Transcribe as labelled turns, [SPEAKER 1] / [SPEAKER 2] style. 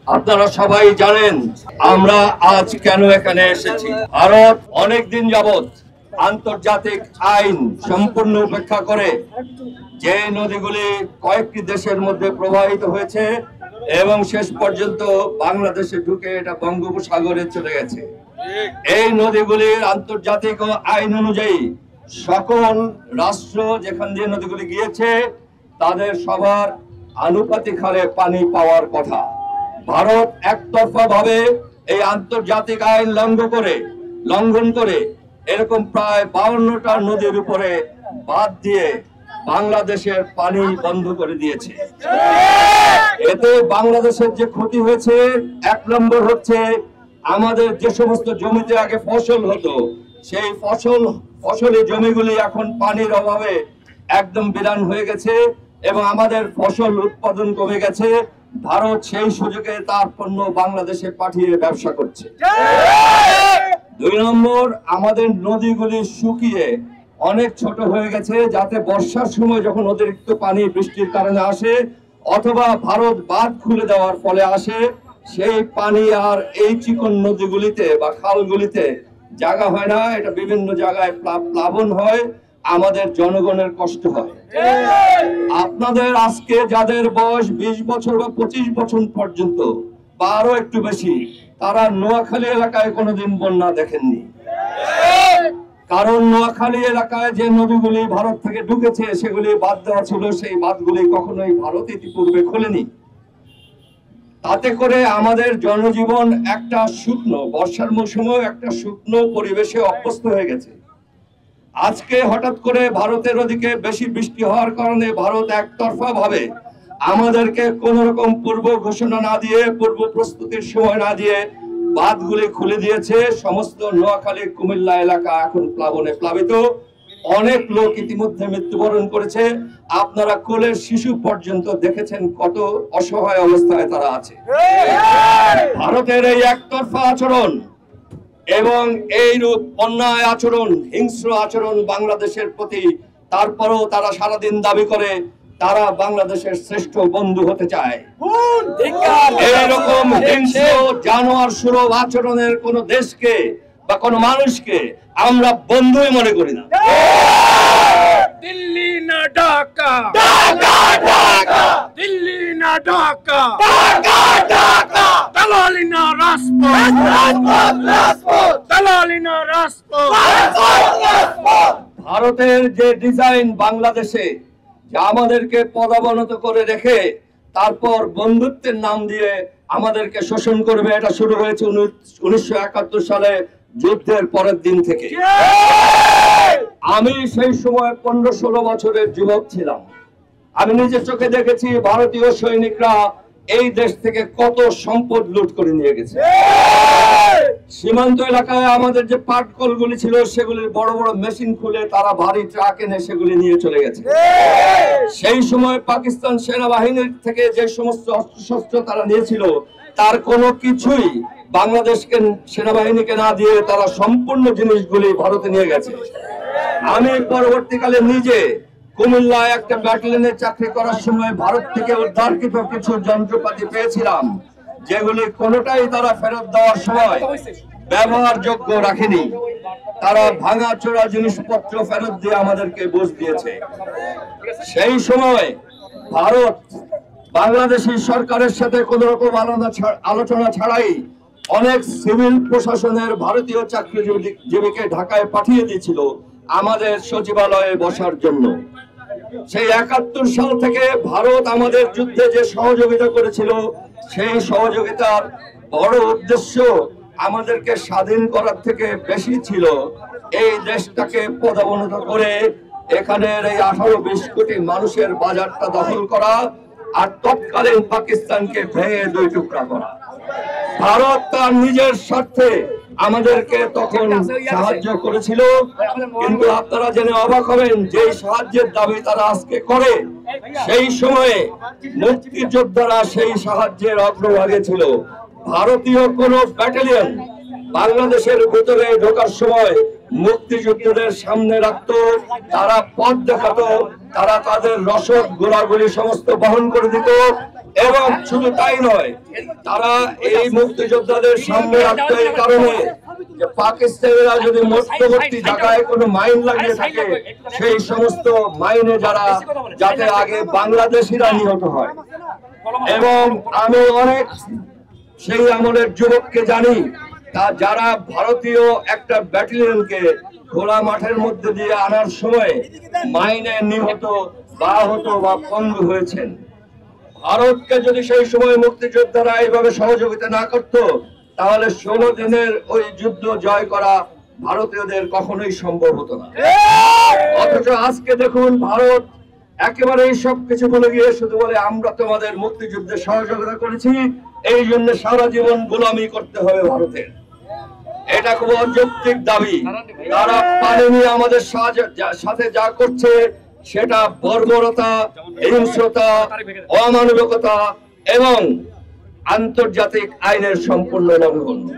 [SPEAKER 1] আপনারা সবাই জানেন আমরা আজ কেন এখানে এসেছি। ভারত অনেকদিন যাবত আন্তর্জাতিক আইন সম্পূর্ণ উপেক্ষা করে যে নদীগুলি কয়েকটি দেশের মধ্যে প্রবাহিত হয়েছে এবং শেষ পর্যন্ত বাংলাদেশে ঢুকে এটা বঙ্গোপসাগরে চলে গেছে, এই নদীগুলির আন্তর্জাতিক আইন অনুযায়ী সকল রাষ্ট্র যেখান দিয়ে নদীগুলি গিয়েছে তাদের সবার আনুপাতিক হারে পানি পাওয়ার কথা। ভারত একতরফা ভাবে এই আন্তর্জাতিক আইন লঙ্ঘন করে এরকম প্রায় 52টা নদীর উপরে বাঁধ দিয়ে বাংলাদেশের পানি বন্ধ করে দিয়েছে। এতে বাংলাদেশের যে ক্ষতি হয়েছে, 1 নম্বর হচ্ছে আমাদের যে সমস্ত জমিতে আগে ফসল হতো সেই ফসলি জমিগুলি এখন পানির অভাবে একদম বিরান হয়ে গেছে এবং আমাদের ফসল উৎপাদন কমে গেছে। ভারত সেই সুযোগে তার পণ্য বাংলাদেশে পাঠিয়ে ব্যবসা করছে। 2 নম্বর, আমাদের নদীগুলি শুকিয়ে অনেক ছোট হয়ে গেছে, যাতে বর্ষার সময় যখন অতিরিক্ত পানি বৃষ্টির কারণে আসে অথবা ভারত বাঁধ খুলে দেওয়ার ফলে আসে, সেই পানি আর এই চিকন নদীগুলিতে বা খালগুলিতে জায়গা হয় না, এটা বিভিন্ন জায়গায় প্লাবন হয়, আমাদের জনগণের কষ্ট হয়। আপনাদের আজকে যাদের বয়স 20 বছর বা 25 বছর পর্যন্ত বা আরো একটু বেশি, তারা নোয়াখালী এলাকায় কোনোদিন বন্যা দেখেননি। কারণ নোয়াখালী এলাকায় যে নদীগুলি ভারত থেকে ঢুকেছে সেগুলি বাদ দেওয়া ছিল, সেই বাঁধগুলি কখনোই ভারত ইতিপূর্বে খোলেনি। তাতে করে আমাদের জনজীবন একটা শুকনো, বর্ষার মৌসুমেও একটা শুকনো পরিবেশে অভ্যস্ত হয়ে গেছে। আজকে হঠাৎ করে ভারতের ওদিকে বেশি বৃষ্টি হওয়ার কারণে ভারত একতরফা ভাবে আমাদেরকে কোন রকম পূর্ব ঘোষণা না দিয়ে, পূর্ব প্রস্তুতির সময় না দিয়ে বাঁধগুলি খুলে দিয়েছে। সমস্ত নোয়াখালী কুমিল্লা এলাকা এখন প্লাবনে প্লাবিত, অনেক লোক ইতিমধ্যে মৃত্যুবরণ করেছে। আপনারা কোলের শিশু পর্যন্ত দেখেছেন কত অসহায় অবস্থায় তারা আছে। ভারতের এই একতরফা আচরণ এবং এইরূপ অন্যায় আচরণ, হিংস্র আচরণ বাংলাদেশের প্রতি, তারপরও তারা সারাদিন দাবি করে তারা বাংলাদেশের শ্রেষ্ঠ বন্ধু হতে চায়। এরকম হিংস্র জানোয়ার সুলভ আচরণের কোন দেশকে বা কোন মানুষকে আমরা বন্ধুই মনে করি না।
[SPEAKER 2] দিল্লি না ঢাকা, ঢাকা ঢাকা, দিল্লি না ঢাকা, ঢাকা ঢাকা, দালালি না রাজপথ, রাজপথ রাজপথ, দালালি না রাজপথ, রাজপথ রাজপথ।
[SPEAKER 1] ভারতের যে ডিজাইন বাংলাদেশে, যা আমাদেরকে পদাবনত করে রেখে তারপর বন্ধুত্বের নাম দিয়ে আমাদেরকে শোষণ করবে, এটা শুরু হয়েছে 1971 সালে যুদ্ধের পরের দিন থেকে। আমি সেই সময় 15-16 বছরের যুবক ছিলাম। আমি নিজের চোখে দেখেছি ভারতীয় সৈনিকরা এই দেশ থেকে কত সম্পদ লুট করে নিয়ে গেছে। সীমান্ত এলাকায় আমাদের যে পাটকলগুলি ছিল সেগুলির বড় বড় মেশিন খুলে তারা ভারী ট্রাক এনে সেগুলি নিয়ে চলে গেছে। সেই সময় পাকিস্তান সেনাবাহিনীর থেকে যে সমস্ত অস্ত্রশস্ত্র তারা নিয়েছিল তার কোনো কিছুই বাংলাদেশকে সেনাবাহিনীকে না দিয়ে তারা সম্পূর্ণ জিনিসগুলি ভারতে নিয়ে গেছে। আমি পরবর্তীকালে নিজে কুমিল্লায় একটা ব্যাটালিয়নে চাকরি করার সময় ভারত থেকে উদ্ধারকৃত কিছু যন্ত্রপাতি পেয়েছিলাম, যেগুলি কোনোটাই তারা ফেরত দেওয়ার সময় ব্যবহারযোগ্য রাখেনি। তারা ভাঙাচোরা জিনিসপত্র ফেরত দিয়ে আমাদেরকে বুঝ দিয়েছে। সেই সময় ভারত বাংলাদেশী সরকারের সাথে কোন রকম আলোচনা ছাড়াই অনেক সিভিল প্রশাসনের ভারতীয় চাকরিজীবীকে ঢাকায় পাঠিয়ে দিয়েছিল আমাদের সচিবালয়ে বসার জন্য। সেই 71 সাল থেকে ভারত আমাদের যুদ্ধে যে সহযোগিতা করেছিল, সেই সহযোগিতার বড় উদ্দেশ্য আমাদেরকে স্বাধীন করার থেকে বেশি ছিল এই দেশটাকে পদাবনত করে এখানের এই 18-20 কোটি মানুষের বাজারটা দখল করা আর তৎকালীন পাকিস্তানকে ভেঙে 2 টুকরা করা। ভারত তার নিজের স্বার্থে আমাদেরকে তখন সাহায্য করেছিল, কিন্তু আপনারা জেনে অবাক হবেন যে সাহায্যের দাবি তারা আজকে করে, সেই সময়ে মুক্তিযোদ্ধারা সেই সাহায্যের অগ্রভাগে ছিল। ভারতীয় কোন ব্যাটালিয়ন বাংলাদেশের ভিতরে ঢোকার সময় মুক্তিযোদ্ধাদের সামনে রাখতো, তারা পথ দেখাতো, তারা তাদের রসদ গোলাগুলি সমস্ত বহন করে দিত, এবং শুধু তাই নয়, তারা এই মুক্তিযোদ্ধাদের সামনে রাখতে এই কারণে যে পাকিস্তানিরা যদি মধ্যবর্তী জায়গায় কোনো মাইন লাগিয়ে থাকে, সেই সমস্ত মাইনে যাতে আগে বাংলাদেশিরা নিহত হয়। এবং আমি অনেক সেই আমলের যুবককে জানি, তা যারা ভারতীয় একটা ব্যাটালিয়নকে খোলা মাঠের মধ্যে দিয়ে আনার সময় মাইনে নিহত বা আহত বা পঙ্গু হয়েছেন। ভারতকে যদি সেই সময় মুক্তিযোদ্ধারা এইভাবে সহযোগিতা না করত, তাহলে 16 দিনের ওই যুদ্ধ জয় করা ভারতীয়দের কখনোই সম্ভব হতো না। অথচ আজকে দেখুন, ভারত একেবারে সবকিছু বলে গিয়ে শুধু বলে আমরা তোমাদের মুক্তিযুদ্ধে সহযোগিতা করেছি, এই জন্য সারা জীবন গোলামি করতে হবে ভারতের। এটা খুব অযৌক্তিক দাবি। তারা পারেনি আমাদের সাথে যা করছে সেটা বর্বরতা, হিংস্রতা, অমানবিকতা এবং আন্তর্জাতিক আইনের সম্পূর্ণ লঙ্ঘন।